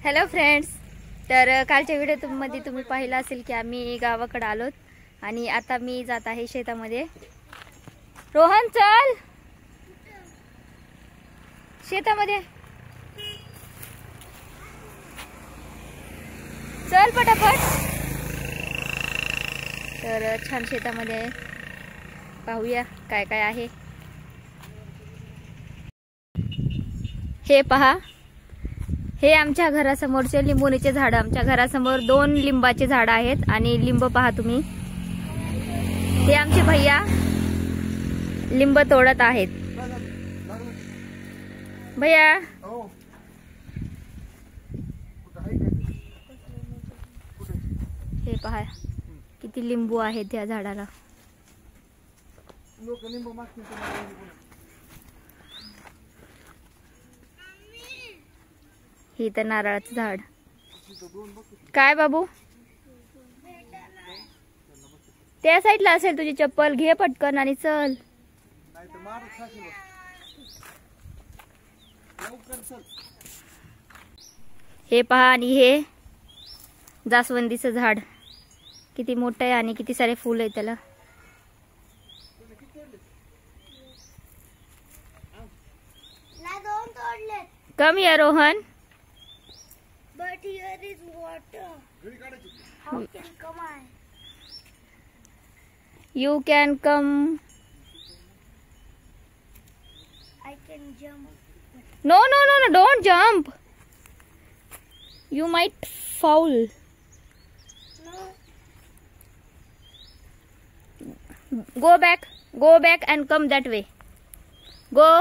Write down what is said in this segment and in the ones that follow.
Hello friends, तर कालच्या व्हिडिओमध्ये तुम्ही पाहिलं असेल की आम्ही गावाकडे आलोत आणि आता मी जात आहे शेतामध्ये. रोहन चल शेतामध्ये, चल पटापट. तर छान शेतामध्ये पाहूया काय काय आहे. हे पहा, हे आमच्या घरासमोरचे लिंबोणीचे झाड. आमच्या घरासमोर 2 लिंबाचे झाड आहेत आणि लिंब पहा तुम्ही. हे आमचे भैया लिंब तोडत आहेत. भैया हे पहा किती लिंबू आहेत या झाडाला. ही तर नारळाचं झाड. काय बाबू, त्या साईडला असेल तुझी चप्पल, घे पटकन आणि चल. हे पहा, आणि हे जास्वंदीचं झाड किती मोठं आहे आणि किती सारे फुल आहे त्याला. कम या Rohan. But here is water. How can come I? You can come. I can jump. No, no, no, no, don't jump. You might fall. No. Go back and come that way. Go.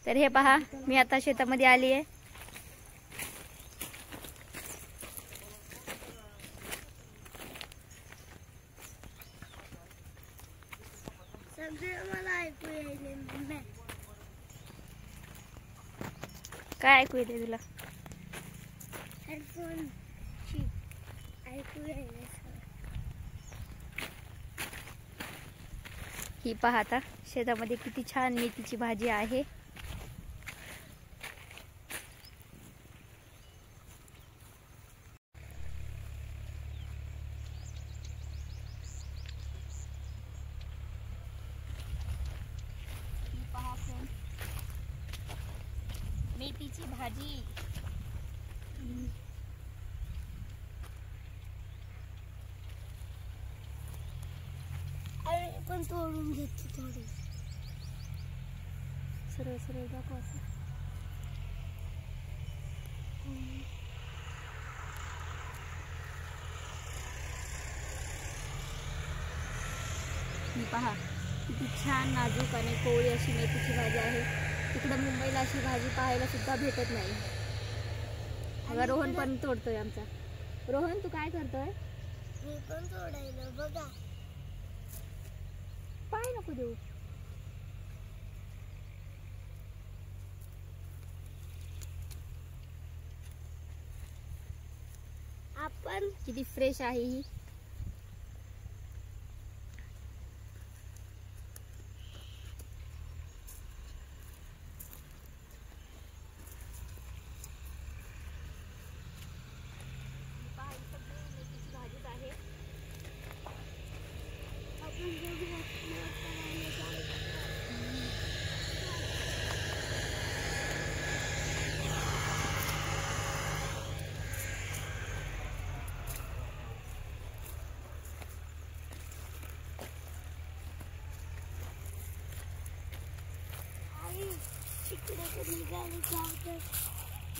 तर हे पहा, मी आता शेतामध्ये आली आहे. मला ऐकू येईल. काय ऐकू येते तुला? हेडफोन ऐकू येईल. ही पहा, आता शेतामध्ये किती छान मेथीची भाजी आहे. मेथीची भाजी. पण तोडून घेते थोडी. सरळ सरळ दाखव असं. ही पहा किती छान नाजूक आणि कोवळी अशी मेथीची भाजी आहे. तिकडं मुंबईला अशी भाजी पाहायला सुद्धा भेटत नाही. बघा, रोहन पण तोडतोय आमचा. रोहन, तू काय करतोय? मी पण तोडायला. बघा, पाय नको देऊ. आपण किती फ्रेश आहे ही.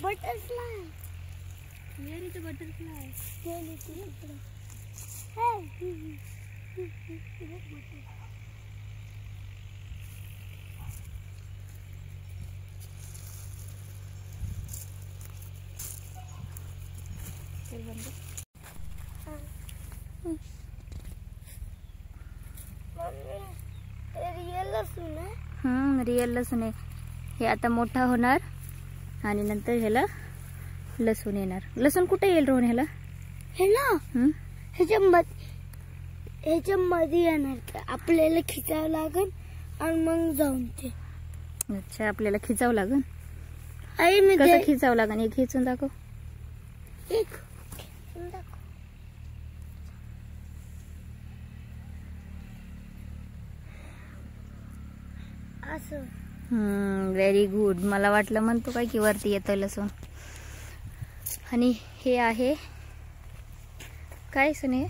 butterfly. Where is the butterfly? Hey. चल बंद. रिअल लसूण आहे हे. आता मोठा होणार आणि नंतर ह्याला लसूण येणार. लसूण कुठे येईल रोहन ह्याला? हे ना ह्याच्यामध्ये येणार ते. आपल्याला खिचावं लागेल आणि मग जाऊन ते. अच्छा, आपल्याला खिचावं लागेल. आई मी कसं खिचावं लागेल? एक खिचून दाखव. एक खिचून दाखव. असं. Very good. मला वाटलं म्हणतो काय की वरती येतं लसूण. आणि हे आहे काय सुने?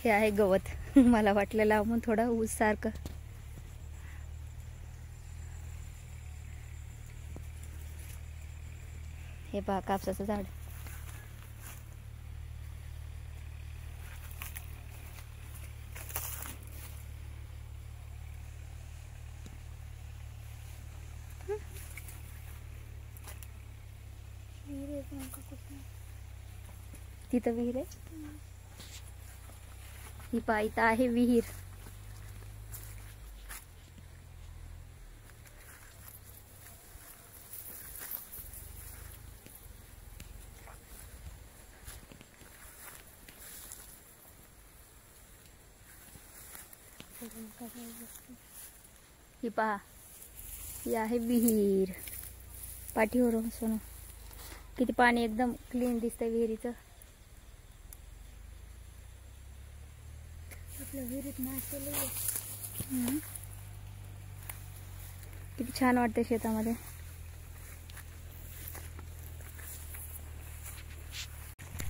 हे आहे गवत. मला वाटलं लावून थोडं ऊस सारखं. हे पहा कापसाचं झाड. तिथं विहीर आहे. ही पहा इथं आहे विहीर. ही पहा ही आहे विहीर. पाठीवर सोनं किती पाणी एकदम क्लीन दिसतंय विहिरीचं. आपल्या विहिरीत मासे लई. किती छान वाटतं शेतामध्ये.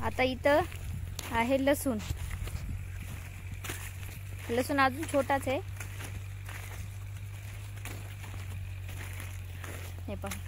आता इथं आहे लसूण. लसूण अजून छोटाच आहे. हे पहा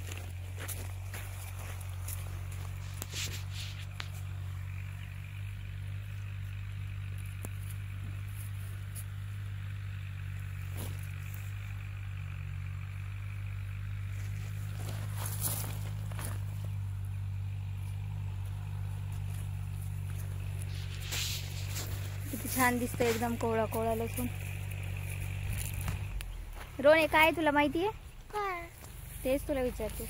किती छान दिसतं एकदम कोवळा कोवळा लसूण. रोने काय तुला माहिती आहे? काय? तेच तुला विचारते.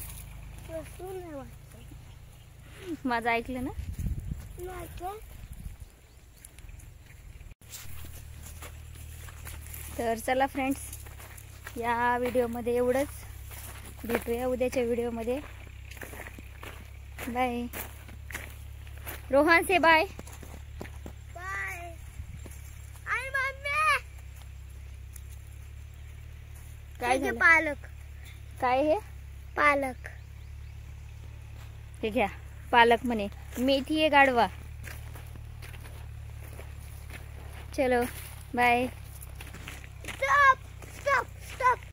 लसूण नाही वाटत. माझं ऐकलं ना? तर चला फ्रेंड्स, या व्हिडिओमध्ये एवढंच. भेटूया उद्याच्या व्हिडिओमध्ये. बाय. रोहन से बाय. बाय. आई मम्मी. काय हे झालं? पालक. काय हे? पालक. हे घ्या पालक म्हणे. मेथी आहे गाढवा. चलो बाय.